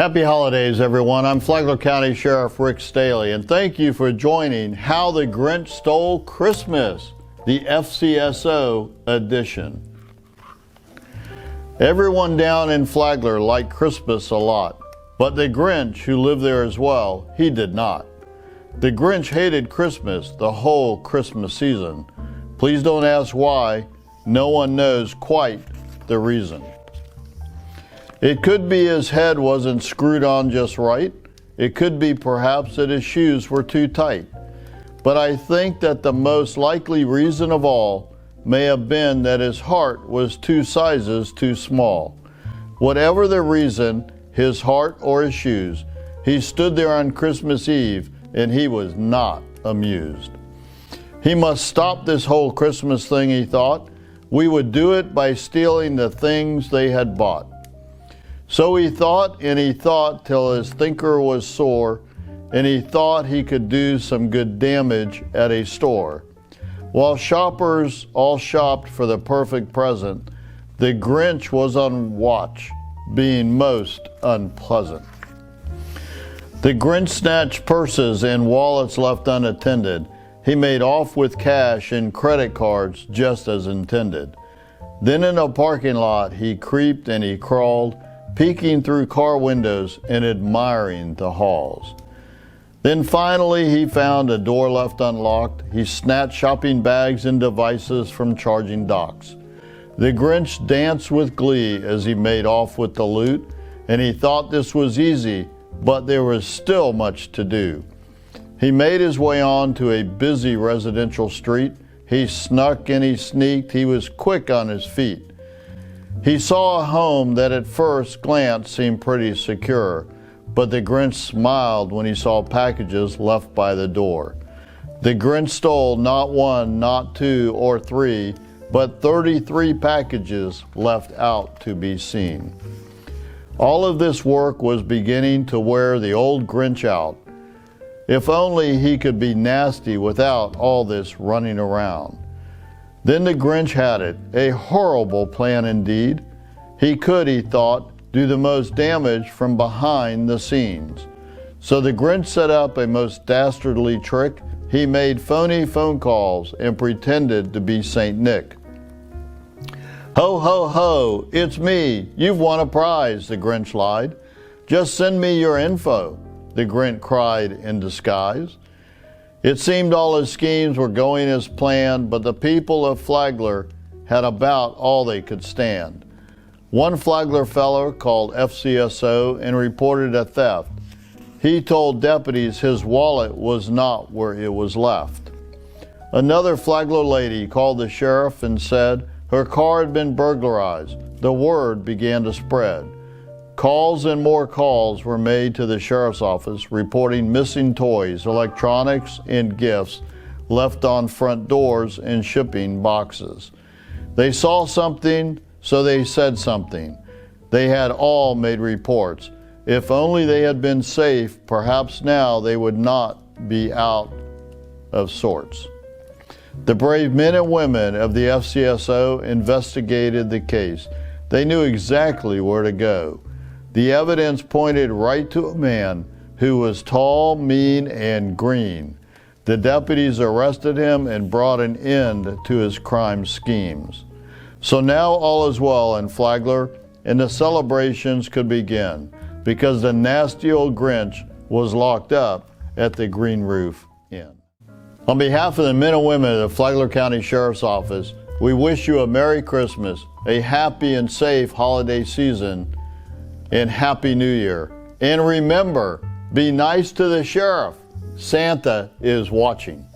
Happy holidays, everyone. I'm Flagler County Sheriff Rick Staly, and thank you for joining How the Grinch Stole Christmas, the FCSO edition. Everyone down in Flagler liked Christmas a lot, but the Grinch, who lived there as well, he did not. The Grinch hated Christmas the whole Christmas season. Please don't ask why. No one knows quite the reason. It could be his head wasn't screwed on just right. It could be perhaps that his shoes were too tight. But I think that the most likely reason of all may have been that his heart was 2 sizes too small. Whatever the reason, his heart or his shoes, he stood there on Christmas Eve and he was not amused. He must stop this whole Christmas thing, he thought. We would do it by stealing the things they had bought. So he thought and he thought till his thinker was sore, and he thought he could do some good damage at a store. While shoppers all shopped for the perfect present, the Grinch was on watch, being most unpleasant. The Grinch snatched purses and wallets left unattended. He made off with cash and credit cards just as intended. Then in a parking lot he creeped and he crawled, peeking through car windows and admiring the halls. Then finally he found a door left unlocked. He snatched shopping bags and devices from charging docks. The Grinch danced with glee as he made off with the loot, and he thought this was easy, but there was still much to do. He made his way on to a busy residential street. He snuck and he sneaked. He was quick on his feet. He saw a home that at first glance seemed pretty secure, but the Grinch smiled when he saw packages left by the door. The Grinch stole not 1, not 2, or 3, but 33 packages left out to be seen. All of this work was beginning to wear the old Grinch out. If only he could be nasty without all this running around. Then the Grinch had it, a horrible plan indeed. He could, he thought, do the most damage from behind the scenes. So the Grinch set up a most dastardly trick. He made phony phone calls and pretended to be Saint Nick. Ho, ho, ho, it's me. You've won a prize, the Grinch lied. Just send me your info, the Grinch cried in disguise. It seemed all his schemes were going as planned, but the people of Flagler had about all they could stand. One Flagler fellow called FCSO and reported a theft. He told deputies his wallet was not where it was left. Another Flagler lady called the sheriff and said her car had been burglarized. The word began to spread. Calls and more calls were made to the sheriff's office reporting missing toys, electronics, and gifts left on front doors and shipping boxes. They saw something, so they said something. They had all made reports. If only they had been safe, perhaps now they would not be out of sorts. The brave men and women of the FCSO investigated the case. They knew exactly where to go. The evidence pointed right to a man who was tall, mean, and green. The deputies arrested him and brought an end to his crime schemes. So now all is well in Flagler, and the celebrations could begin, because the nasty old Grinch was locked up at the Green Roof Inn. On behalf of the men and women of the Flagler County Sheriff's Office, we wish you a Merry Christmas, a happy and safe holiday season, and Happy New Year. And remember, be nice to the sheriff. Santa is watching.